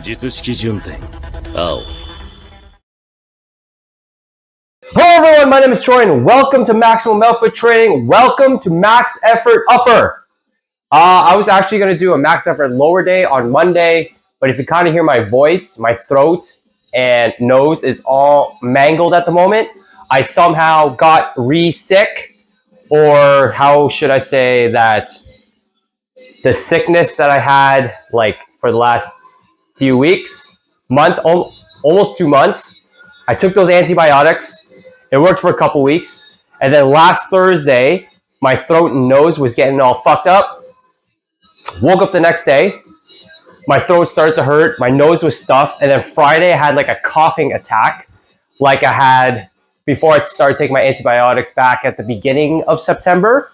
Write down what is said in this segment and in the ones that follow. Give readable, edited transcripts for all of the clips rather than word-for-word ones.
術式順天青 Hello everyone, my name is Troy and welcome to Maximum Output Training. Welcome to Max Effort Upper. I was actually going to do a Max Effort Lower day on Monday, but if you kind of hear my voice, my throat and nose is all mangled at the moment. I somehow got re-sick, or how should I say that the sickness that I had like for the last few weeks, almost 2 months. I took those antibiotics. It worked for a couple weeks. And then last Thursday, my throat and nose was getting all fucked up. Woke up the next day. My throat started to hurt. My nose was stuffed. And then Friday, I had like a coughing attack like I had before I started taking my antibiotics back at the beginning of September.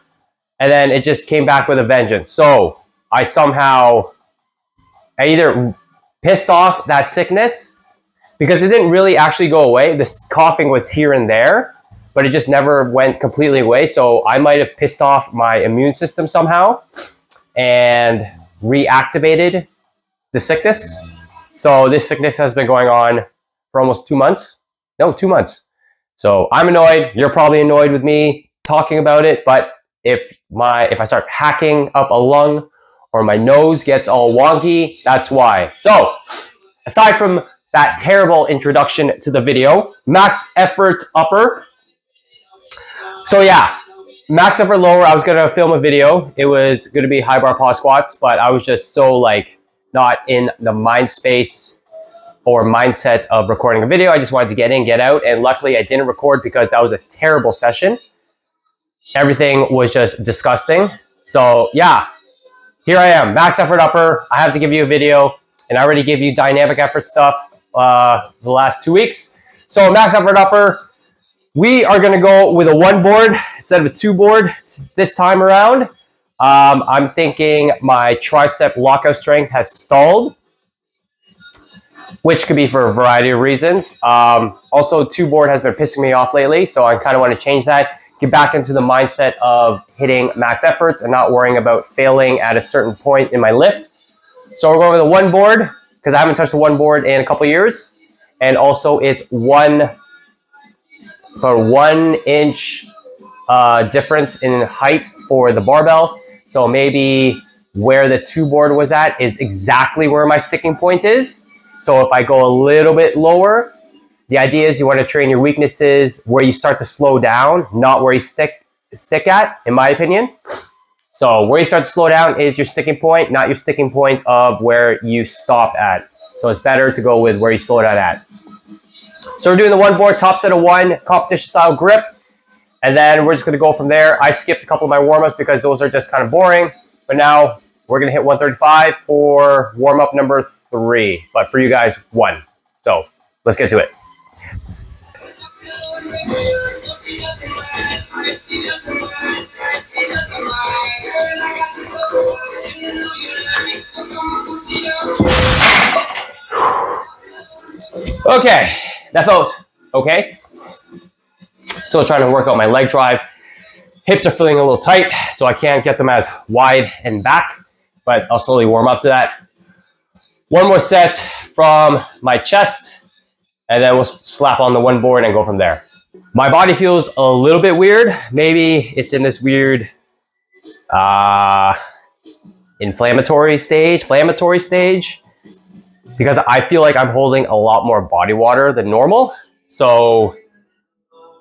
And then it just came back with a vengeance. So I either pissed off that sickness because it didn't really actually go away. This coughing was here and there, but it just never went completely away. So I might have pissed off my immune system somehow and reactivated the sickness. So this sickness has been going on for almost 2 months. No, 2 months. So I'm annoyed. You're probably annoyed with me talking about it, but if I start hacking up a lung or my nose gets all wonky, that's why. So aside from that terrible introduction to the video, Max Effort Upper. So yeah, Max Effort Lower, I was gonna film a video. It was gonna be high bar pause squats, but I was just so like not in the mind space or mindset of recording a video. I just wanted to get in, get out, and luckily I didn't record because that was a terrible session. Everything was just disgusting. So yeah, here I am, Max Effort Upper. I have to give you a video, and I already gave you dynamic effort stuff the last 2 weeks. So Max Effort Upper, we are going to go with a 1 board instead of a 2 board this time around. I'm thinking my tricep lockout strength has stalled, which could be for a variety of reasons. Also, 2 board has been pissing me off lately, so I kind of want to change that. Get back into the mindset of hitting max efforts and not worrying about failing at a certain point in my lift. So we're going with a 1 board because I haven't touched a 1 board in a couple years. And also it's 1 inch difference in height for the barbell. So maybe where the 2 board was at is exactly where my sticking point is. So if I go a little bit lower, the idea is you want to train your weaknesses where you start to slow down, not where you stick at, in my opinion. So where you start to slow down is your sticking point, not your sticking point of where you stop at. So it's better to go with where you slow down at. So we're doing the 1 board, top set of 1, competition style grip. And then we're just going to go from there. I skipped a couple of my warm-ups because those are just kind of boring. But now we're going to hit 135 for warm-up number 3. But for you guys, 1. So let's get to it. Okay, that felt okay. Still trying to work out my leg drive. Hips are feeling a little tight, so I can't get them as wide and back, but I'll slowly warm up to that. 1 more set from my chest, and then we'll slap on the 1 board and go from there. My body feels a little bit weird. Maybe it's in this weird inflammatory stage, because I feel like I'm holding a lot more body water than normal. So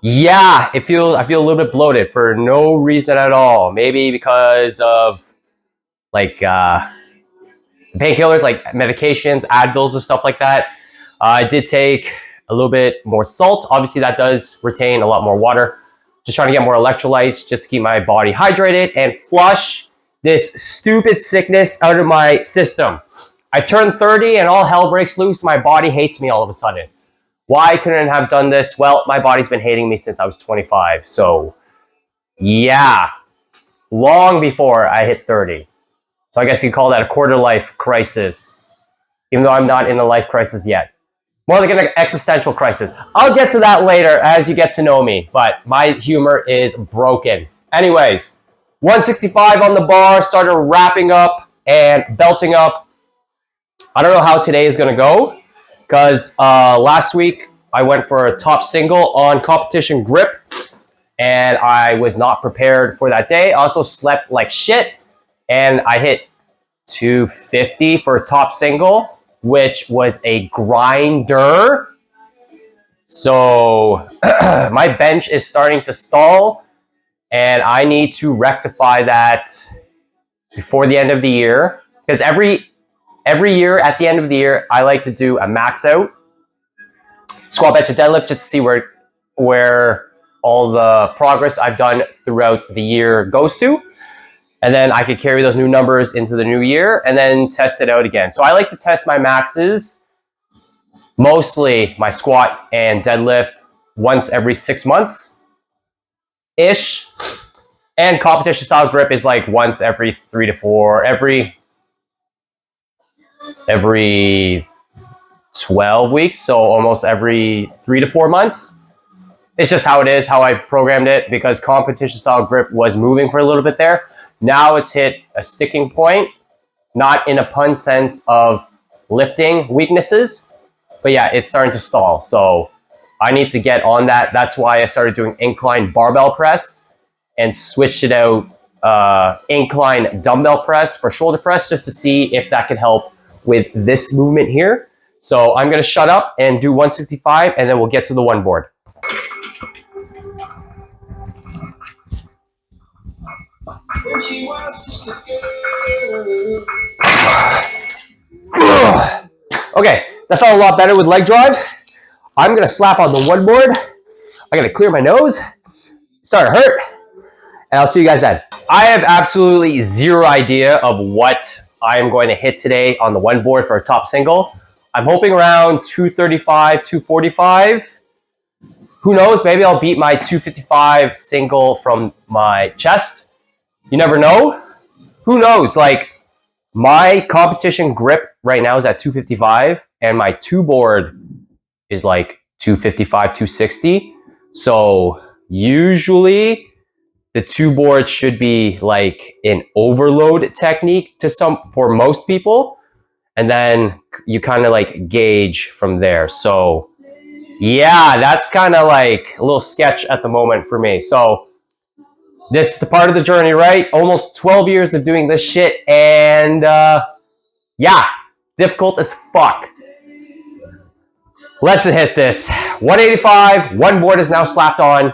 yeah, I feel a little bit bloated for no reason at all. Maybe because of like painkillers, like medications, Advils and stuff like that. I did take a little bit more salt. Obviously that does retain a lot more water. Just trying to get more electrolytes just to keep my body hydrated and flush this stupid sickness out of my system. I turned 30 and all hell breaks loose. My body hates me all of a sudden. Why couldn't I have done this? Well, my body's been hating me since I was 25. So yeah, long before I hit 30. So I guess you call that a quarter life crisis, even though I'm not in a life crisis yet. More like an existential crisis. I'll get to that later as you get to know me, but my humor is broken. Anyways, 165 on the bar, started wrapping up and belting up. I don't know how today is going to go because last week I went for a top single on competition grip and I was not prepared for that day. I also slept like shit and I hit 250 for a top single, which was a grinder. So my bench is starting to stall and I need to rectify that before the end of the year. Because every year at the end of the year, I like to do a max out squat, bench, and deadlift just to see where all the progress I've done throughout the year goes to. And then I could carry those new numbers into the new year and then test it out again. So I like to test my maxes, mostly my squat and deadlift, once every 6 months-ish. And competition style grip is like once every 3 to 4, every 12 weeks. So almost every 3 to 4 months. It's just how it is, how I programmed it, because competition style grip was moving for a little bit there. Now it's hit a sticking point, not in a pun sense of lifting weaknesses, but yeah, it's starting to stall. So I need to get on that. That's why I started doing incline barbell press and switched it out incline dumbbell press for shoulder press just to see if that can help with this movement here. So I'm going to shut up and do 165 and then we'll get to the one board. Okay, that felt a lot better with leg drive. I'm gonna slap on the one board. I gotta clear my nose. Started to hurt. And I'll see you guys then. I have absolutely zero idea of what I am going to hit today on the one board for a top single. I'm hoping around 235, 245. Who knows? Maybe I'll beat my 255 single from my chest. You never know. Who knows? Like, my competition grip right now is at 255 and my two board is like 255, 260. So usually the two board should be like an overload technique for most people. And then you kind of like gauge from there. So yeah, that's kind of like a little sketch at the moment for me. So this is the part of the journey, right? Almost 12 years of doing this shit. And yeah, difficult as fuck. Let's hit this. 185, one board is now slapped on.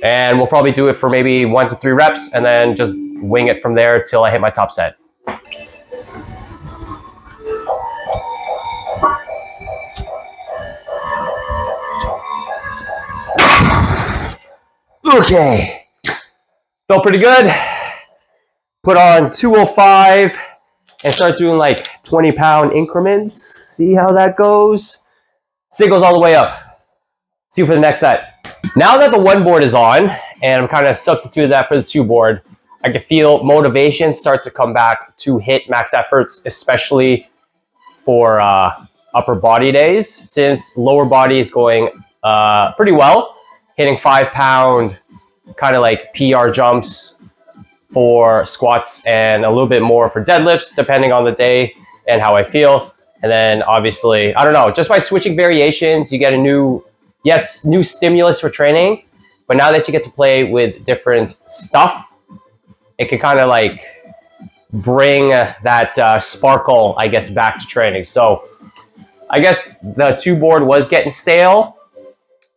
And we'll probably do it for maybe 1 to 3 reps and then just wing it from there till I hit my top set. Okay. Felt pretty good. Put on 205 and start doing like 20-pound increments. See how that goes. Singles all the way up. See you for the next set. Now that the one board is on and I'm kind of substituted that for the two board, I can feel motivation start to come back to hit max efforts, especially for upper body days, since lower body is going pretty well, hitting 5-pound kind of like PR jumps for squats and a little bit more for deadlifts, depending on the day and how I feel. And then obviously, I don't know, just by switching variations, you get a new stimulus for training. But now that you get to play with different stuff, it can kind of like bring that sparkle, I guess, back to training. So I guess the two board was getting stale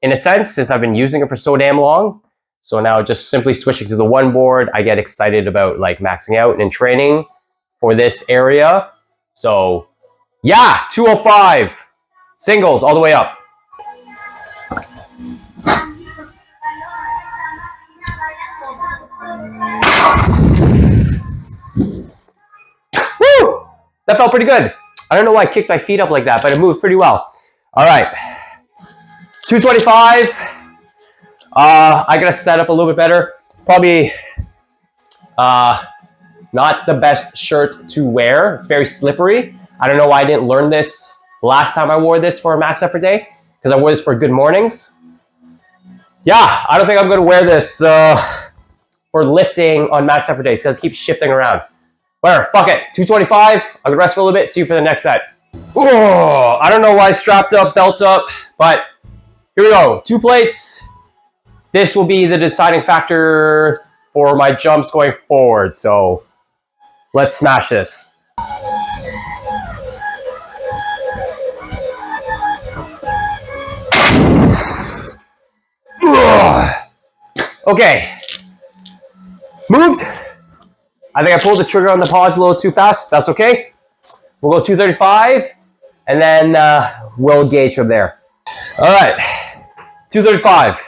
in a sense since I've been using it for so damn long. So now just simply switching to the one board, I get excited about like maxing out and training for this area. So yeah, 205 singles all the way up. Woo! That felt pretty good. I don't know why I kicked my feet up like that, but it moved pretty well. All right, 225. I gotta set up a little bit better. Probably not the best shirt to wear. It's very slippery. I don't know why I didn't learn this last time I wore this for a max effort day, because I wore this for good mornings. Yeah, I don't think I'm gonna wear this for lifting on max effort days because it keeps shifting around. Whatever, fuck it. 225. I'm gonna rest for a little bit. See you for the next set. Oh, I don't know why strapped up, belt up, but here we go. 2 plates. This will be the deciding factor for my jumps going forward. So let's smash this. Okay. Moved. I think I pulled the trigger on the pause a little too fast. That's okay. We'll go 235, and then we'll gauge from there. All right, 235.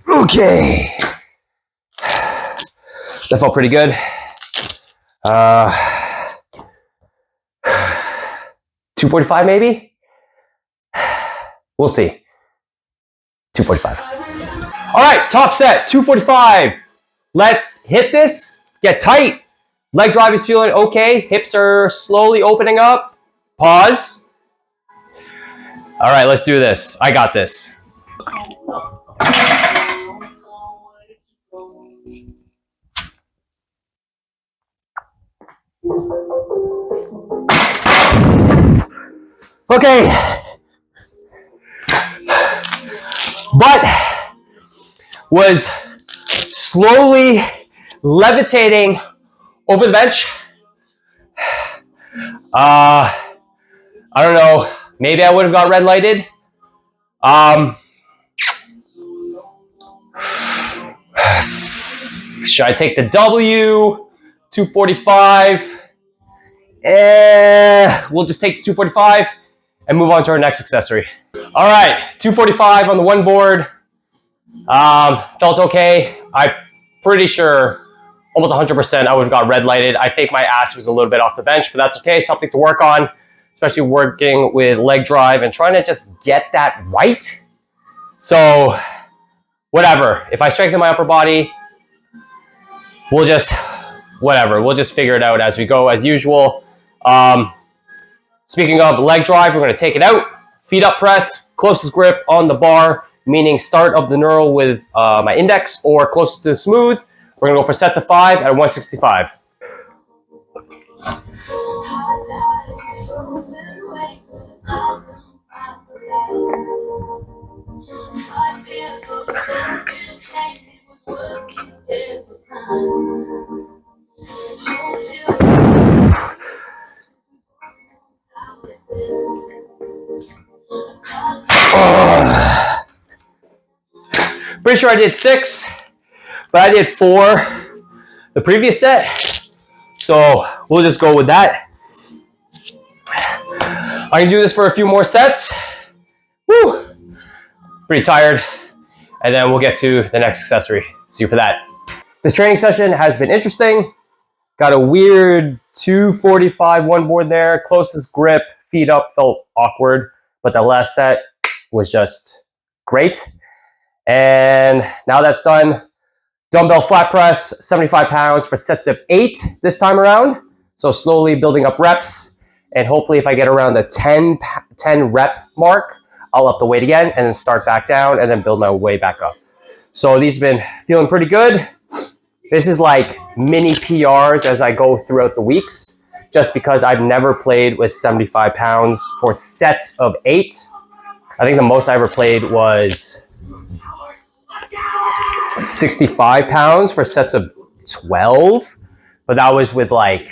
Okay. That felt pretty good. 245 maybe? We'll see. 245. All right, top set, 245. Let's hit this, get tight. Leg drive is feeling okay. Hips are slowly opening up. Pause. All right, let's do this. I got this. Okay. Butt was slowly levitating over the bench. I don't know. Maybe I would have got red lighted. Should I take the W? 245. We'll just take the 245 and move on to our next accessory. All right, 245 on the one board. Felt okay. I'm pretty sure, almost 100%, I would have got red lighted. I think my ass was a little bit off the bench, but that's okay. Something to work on, especially working with leg drive and trying to just get that right. So, whatever. If I strengthen my upper body, we'll just, whatever. We'll just figure it out as we go, as usual. Speaking of leg drive, we're going to take it out. Feet up press, closest grip on the bar, meaning start of the knurl with my index or closest to smooth. We're going to go for sets of 5 at 165. Pretty sure I did 6, but I did 4 the previous set, so we'll just go with that. I can do this for a few more sets. Woo! Pretty tired, and then we'll get to the next accessory. See you for that. This training session has been interesting. Got a weird 245 one board there. Closest grip, feet up, felt awkward, but the last set was just great. And now that's done, dumbbell flat press, 75 pounds for sets of 8 this time around. So slowly building up reps. And hopefully if I get around the 10 rep mark, I'll up the weight again and then start back down and then build my way back up. So these have been feeling pretty good. This is like mini PRs as I go throughout the weeks, just because I've never played with 75 pounds for sets of 8. I think the most I ever played was 65 pounds for sets of 12, but that was with like,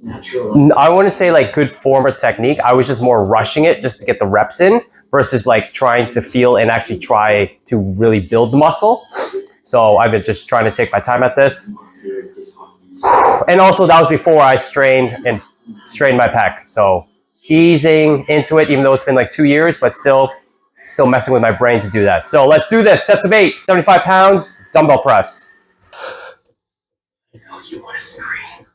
I wouldn't say like good form or technique. I was just more rushing it just to get the reps in versus like trying to feel and actually try to really build the muscle. So I've been just trying to take my time at this. And also that was before I strained my pec. So easing into it, even though it's been like 2 years, but still messing with my brain to do that. So let's do this. Sets of 8, 75 pounds, dumbbell press. I know you want to scream.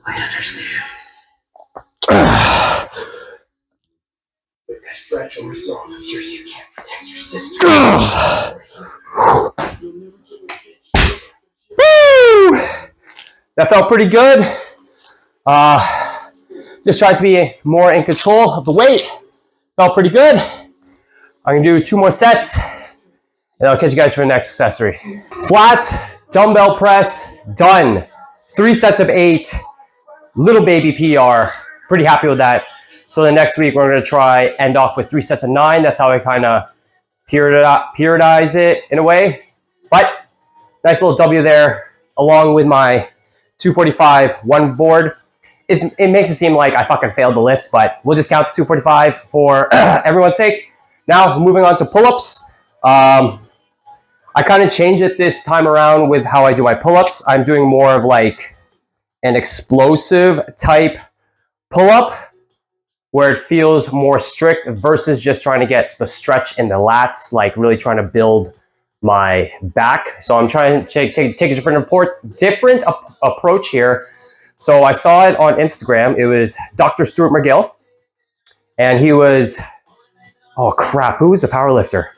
I understand. With that fragile resolve of yours, you can't protect your sister. Woo! That felt pretty good. Just tried to be more in control of the weight. Felt pretty good. I'm gonna do 2 more sets and I'll catch you guys for the next accessory. Flat dumbbell press, done. 3 sets of 8, little baby PR. Pretty happy with that. So the next week we're gonna try end off with 3 sets of 9. That's how I kind of periodize it in a way. But nice little W there, along with my 245 one board. It makes it seem like I fucking failed the lift, but we'll just count the 245 for everyone's sake. Now, moving on to pull-ups. I kind of changed it this time around with how I do my pull-ups. I'm doing more of like an explosive type pull-up where it feels more strict versus just trying to get the stretch in the lats, like really trying to build my back. So I'm trying to take a different approach here. So I saw it on Instagram. It was Dr. Stuart McGill, and he was, oh crap, who was the power lifter?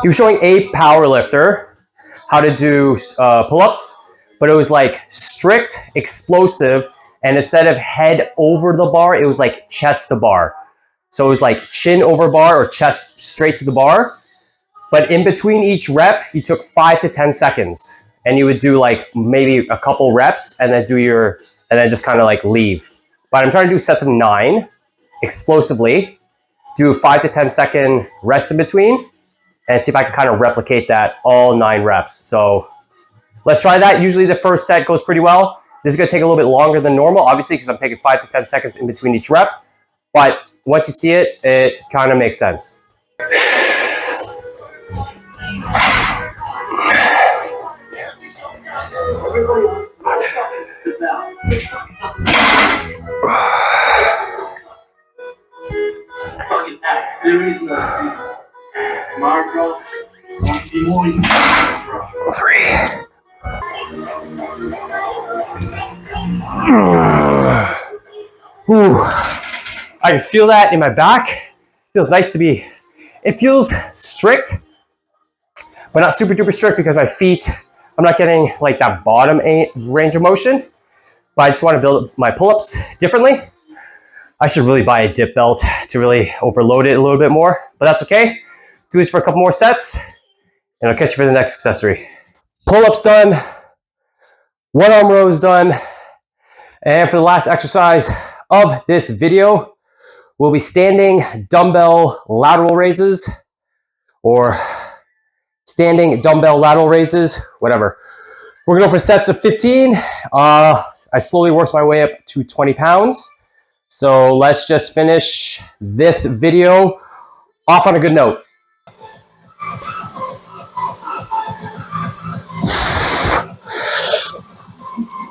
He was showing a power lifter how to do pull-ups, but it was like strict, explosive, and instead of head over the bar, it was like chest to bar. So it was like chin over bar or chest straight to the bar. But in between each rep, he took 5 to 10 seconds. And you would do like maybe a couple reps and then and then just kind of like leave. But I'm trying to do sets of 9 explosively, do 5 to 10 second rest in between, and see if I can kind of replicate that all 9 reps. So let's try that. Usually the first set goes pretty well. This is gonna take a little bit longer than normal, obviously, because I'm taking 5 to 10 seconds in between each rep. But once you see it, it kind of makes sense. Three. I can feel that in my back. Feels nice to be, it feels strict, but not super duper strict because my feet, I'm not getting like that bottom range of motion, but I just want to build my pull-ups differently. I should really buy a dip belt to really overload it a little bit more, but that's okay. Do this for a couple more sets and I'll catch you for the next accessory. Pull-ups done, 1 arm rows done, and for the last exercise of this video, we'll be standing dumbbell lateral raises or standing dumbbell lateral raises, whatever. We're gonna go for sets of 15. I slowly worked my way up to 20 pounds. So let's just finish this video off on a good note.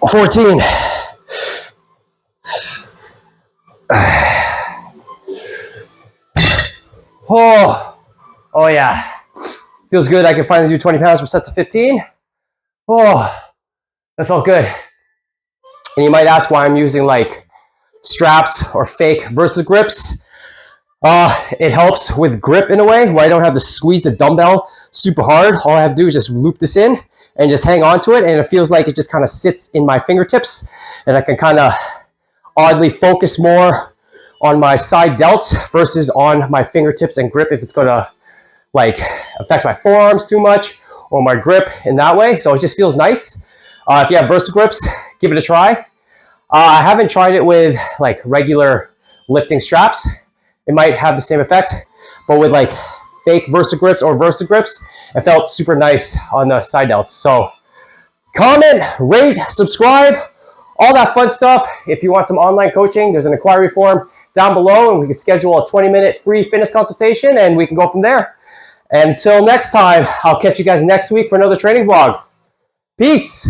$14. Oh yeah. Feels good. I can finally do 20 pounds for sets of 15. Oh, that felt good. And you might ask why I'm using like straps or fake Versa grips. It helps with grip in a way where I don't have to squeeze the dumbbell super hard. All I have to do is just loop this in and just hang on to it, and it feels like it just kind of sits in my fingertips, and I can kind of oddly focus more on my side delts versus on my fingertips and grip if it's gonna like affect my forearms too much or my grip in that way. So it just feels nice. If you have Versa grips, give it a try. I haven't tried it with like regular lifting straps. It might have the same effect, but with like fake Versa grips or Versa grips, it felt super nice on the side delts. So comment, rate, subscribe, all that fun stuff. If you want some online coaching, there's an inquiry form down below, and we can schedule a 20-minute free fitness consultation and we can go from there. Until next time, I'll catch you guys next week for another training vlog. Peace.